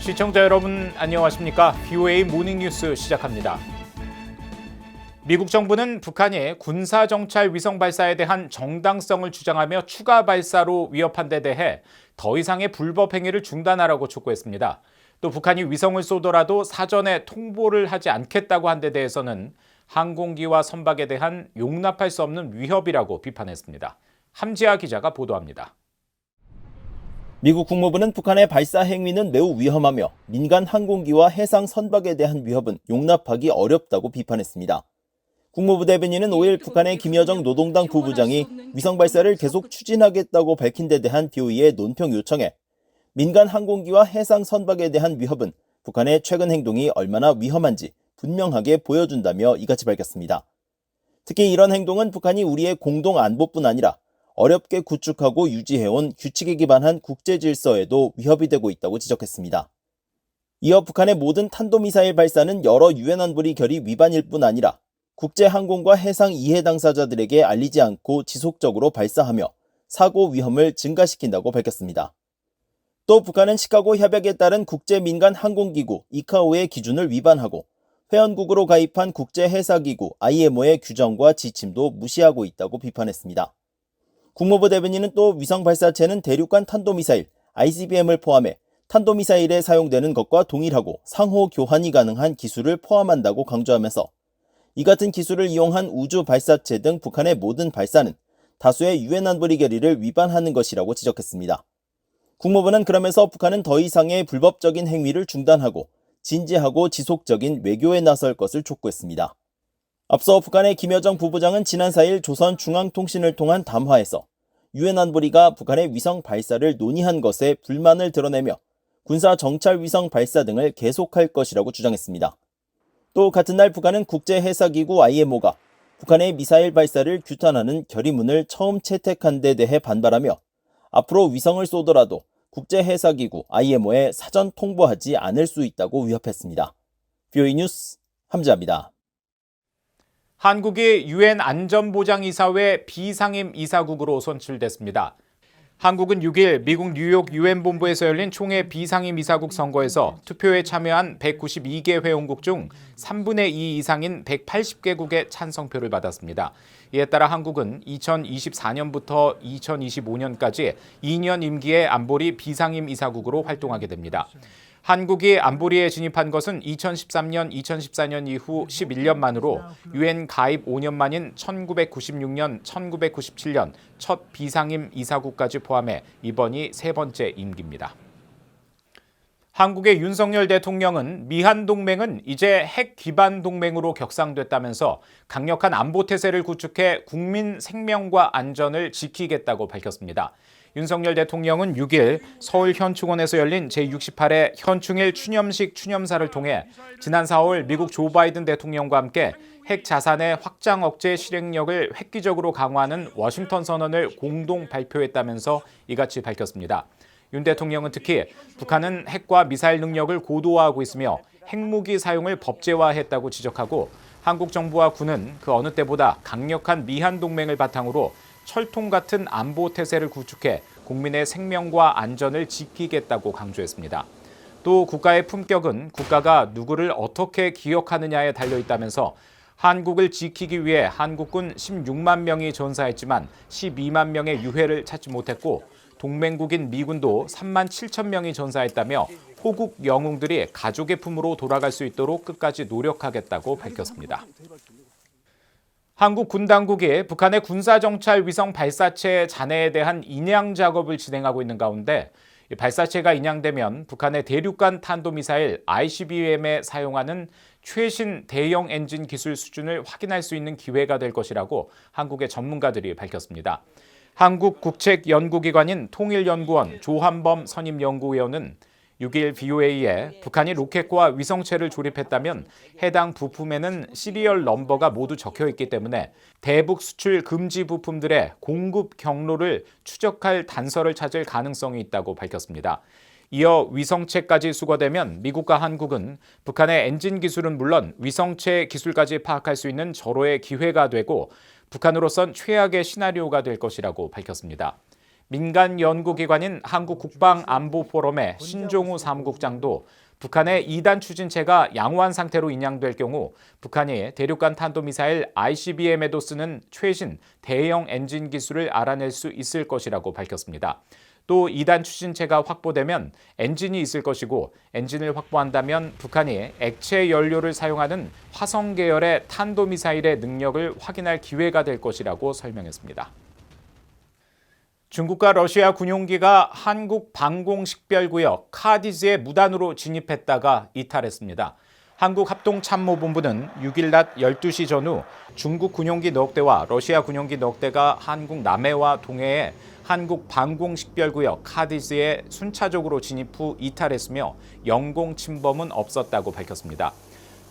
시청자 여러분 안녕하십니까? VOA 모닝뉴스 시작합니다. 미국 정부는 북한이 군사정찰 위성 발사에 대한 정당성을 주장하며 추가 발사로 위협한 데 대해 더 이상의 불법 행위를 중단하라고 촉구했습니다. 또 북한이 위성을 쏘더라도 사전에 통보를 하지 않겠다고 한 데 대해서는 항공기와 선박에 대한 용납할 수 없는 위협이라고 비판했습니다. 함지아 기자가 보도합니다. 미국 국무부는 북한의 발사 행위는 매우 위험하며 민간 항공기와 해상 선박에 대한 위협은 용납하기 어렵다고 비판했습니다. 국무부 대변인은 5일 북한의 김여정 노동당 부부장이 위성 발사를 계속 추진하겠다고 밝힌 데 대한 BOE의 논평 요청에 민간 항공기와 해상 선박에 대한 위협은 북한의 최근 행동이 얼마나 위험한지 분명하게 보여준다며 이같이 밝혔습니다. 특히 이런 행동은 북한이 우리의 공동 안보뿐 아니라 어렵게 구축하고 유지해온 규칙에 기반한 국제 질서에도 위협이 되고 있다고 지적했습니다. 이어 북한의 모든 탄도미사일 발사는 여러 유엔 안보리 결의 위반일 뿐 아니라 국제항공과 해상 이해 당사자들에게 알리지 않고 지속적으로 발사하며 사고 위험을 증가시킨다고 밝혔습니다. 또 북한은 시카고 협약에 따른 국제민간항공기구 이카오의 기준을 위반하고 회원국으로 가입한 국제해사기구 IMO의 규정과 지침도 무시하고 있다고 비판했습니다. 국무부 대변인은 또 위성 발사체는 대륙간 탄도미사일 ICBM을 포함해 탄도미사일에 사용되는 것과 동일하고 상호 교환이 가능한 기술을 포함한다고 강조하면서 이 같은 기술을 이용한 우주 발사체 등 북한의 모든 발사는 다수의 유엔 안보리 결의를 위반하는 것이라고 지적했습니다. 국무부는 그러면서 북한은 더 이상의 불법적인 행위를 중단하고 진지하고 지속적인 외교에 나설 것을 촉구했습니다. 앞서 북한의 김여정 부부장은 지난 4일 조선중앙통신을 통한 담화에서 유엔 안보리가 북한의 위성 발사를 논의한 것에 불만을 드러내며 군사정찰 위성 발사 등을 계속할 것이라고 주장했습니다. 또 같은 날 북한은 국제해사기구 IMO가 북한의 미사일 발사를 규탄하는 결의문을 처음 채택한 데 대해 반발하며 앞으로 위성을 쏘더라도 국제해사기구 IMO에 사전 통보하지 않을 수 있다고 위협했습니다. VOA 뉴스 함지아입니다. 한국이 유엔 안전보장이사회 비상임 이사국으로 선출됐습니다. 한국은 6일 미국 뉴욕 유엔 본부에서 열린 총회 비상임 이사국 선거에서 투표에 참여한 192개 회원국 중 3분의 2 이상인 180개국의 찬성표를 받았습니다. 이에 따라 한국은 2024년부터 2025년까지 2년 임기의 안보리 비상임 이사국으로 활동하게 됩니다. 한국이 안보리에 진입한 것은 2013년, 2014년 이후 11년 만으로 유엔 가입 5년 만인 1996년, 1997년 첫 비상임 이사국까지 포함해 이번이 세 번째 임기입니다. 한국의 윤석열 대통령은 미한 동맹은 이제 핵 기반 동맹으로 격상됐다면서 강력한 안보 태세를 구축해 국민 생명과 안전을 지키겠다고 밝혔습니다. 윤석열 대통령은 6일 서울 현충원에서 열린 제68회 현충일 추념식 추념사를 통해 지난 4월 미국 조 바이든 대통령과 함께 핵 자산의 확장 억제 실행력을 획기적으로 강화하는 워싱턴 선언을 공동 발표했다면서 이같이 밝혔습니다. 윤 대통령은 특히 북한은 핵과 미사일 능력을 고도화하고 있으며 핵무기 사용을 법제화했다고 지적하고 한국 정부와 군은 그 어느 때보다 강력한 미한 동맹을 바탕으로 철통 같은 안보 태세를 구축해 국민의 생명과 안전을 지키겠다고 강조했습니다. 또 국가의 품격은 국가가 누구를 어떻게 기억하느냐에 달려있다면서 한국을 지키기 위해 한국군 16만 명이 전사했지만 12만 명의 유해를 찾지 못했고 동맹국인 미군도 3만 7천 명이 전사했다며 호국 영웅들이 가족의 품으로 돌아갈 수 있도록 끝까지 노력하겠다고 밝혔습니다. 한국 군 당국이 북한의 군사정찰 위성 발사체 잔해에 대한 인양 작업을 진행하고 있는 가운데 발사체가 인양되면 북한의 대륙간 탄도미사일 ICBM에 사용하는 최신 대형 엔진 기술 수준을 확인할 수 있는 기회가 될 것이라고 한국의 전문가들이 밝혔습니다. 한국국책연구기관인 통일연구원 조한범 선임연구위원은 6일 BOA에 북한이 로켓과 위성체를 조립했다면 해당 부품에는 시리얼 넘버가 모두 적혀 있기 때문에 대북 수출 금지 부품들의 공급 경로를 추적할 단서를 찾을 가능성이 있다고 밝혔습니다. 이어 위성체까지 수거되면 미국과 한국은 북한의 엔진 기술은 물론 위성체 기술까지 파악할 수 있는 절호의 기회가 되고 북한으로선 최악의 시나리오가 될 것이라고 밝혔습니다. 민간 연구기관인 한국국방안보포럼의 신종우 사무국장도 북한의 2단 추진체가 양호한 상태로 인양될 경우 북한이 대륙간 탄도미사일 ICBM에도 쓰는 최신 대형 엔진 기술을 알아낼 수 있을 것이라고 밝혔습니다. 또 2단 추진체가 확보되면 엔진이 있을 것이고 엔진을 확보한다면 북한이 액체 연료를 사용하는 화성 계열의 탄도미사일의 능력을 확인할 기회가 될 것이라고 설명했습니다. 중국과 러시아 군용기가 한국 방공식별구역 카디즈에 무단으로 진입했다가 이탈했습니다. 한국합동참모본부는 6일 낮 12시 전후 중국 군용기 넉 대와 러시아 군용기 넉 대가 한국 남해와 동해에 한국 방공식별구역 카디즈에 순차적으로 진입 후 이탈했으며 영공 침범은 없었다고 밝혔습니다.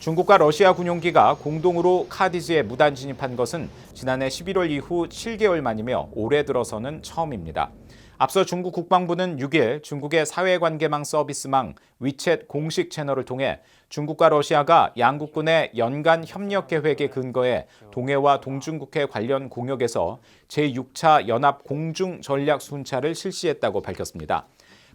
중국과 러시아 군용기가 공동으로 카디즈에 무단 진입한 것은 지난해 11월 이후 7개월 만이며 올해 들어서는 처음입니다. 앞서 중국 국방부는 6일 중국의 사회관계망 서비스망 위챗 공식 채널을 통해 중국과 러시아가 양국군의 연간 협력 계획에 근거해 동해와 동중국해 관련 공역에서 제6차 연합 공중 전략 순찰을 실시했다고 밝혔습니다.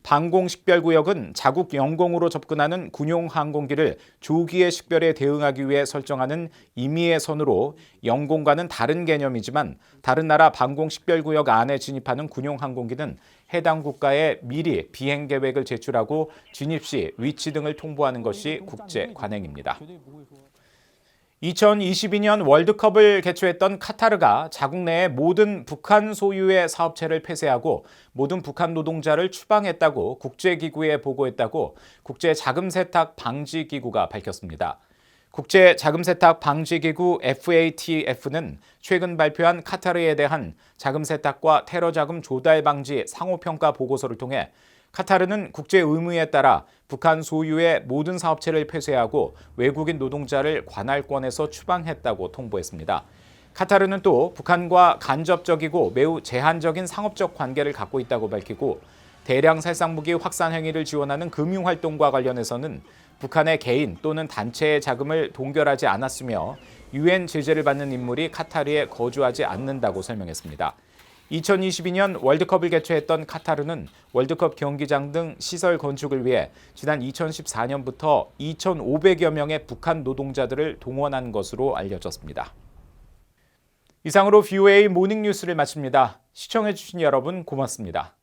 방공식별구역은 자국 영공으로 접근하는 군용 항공기를 조기의 식별에 대응하기 위해 설정하는 임의의 선으로 영공과는 다른 개념이지만 다른 나라 방공식별구역 안에 진입하는 군용 항공기는 해당 국가에 미리 비행 계획을 제출하고 진입 시 위치 등을 통보하는 것이 국제 관행입니다. 2022년 월드컵을 개최했던 카타르가 자국 내의 모든 북한 소유의 사업체를 폐쇄하고 모든 북한 노동자를 추방했다고 국제기구에 보고했다고 국제자금세탁방지기구가 밝혔습니다. 국제자금세탁방지기구 FATF는 최근 발표한 카타르에 대한 자금세탁과 테러자금 조달 방지 상호평가 보고서를 통해 카타르는 국제 의무에 따라 북한 소유의 모든 사업체를 폐쇄하고 외국인 노동자를 관할권에서 추방했다고 통보했습니다. 카타르는 또 북한과 간접적이고 매우 제한적인 상업적 관계를 갖고 있다고 밝히고 대량 살상무기 확산 행위를 지원하는 금융활동과 관련해서는 북한의 개인 또는 단체의 자금을 동결하지 않았으며 유엔 제재를 받는 인물이 카타르에 거주하지 않는다고 설명했습니다. 2022년 월드컵을 개최했던 카타르는 월드컵 경기장 등 시설 건축을 위해 지난 2014년부터 2,500여 명의 북한 노동자들을 동원한 것으로 알려졌습니다. 이상으로 VOA 모닝뉴스를 마칩니다. 시청해주신 여러분 고맙습니다.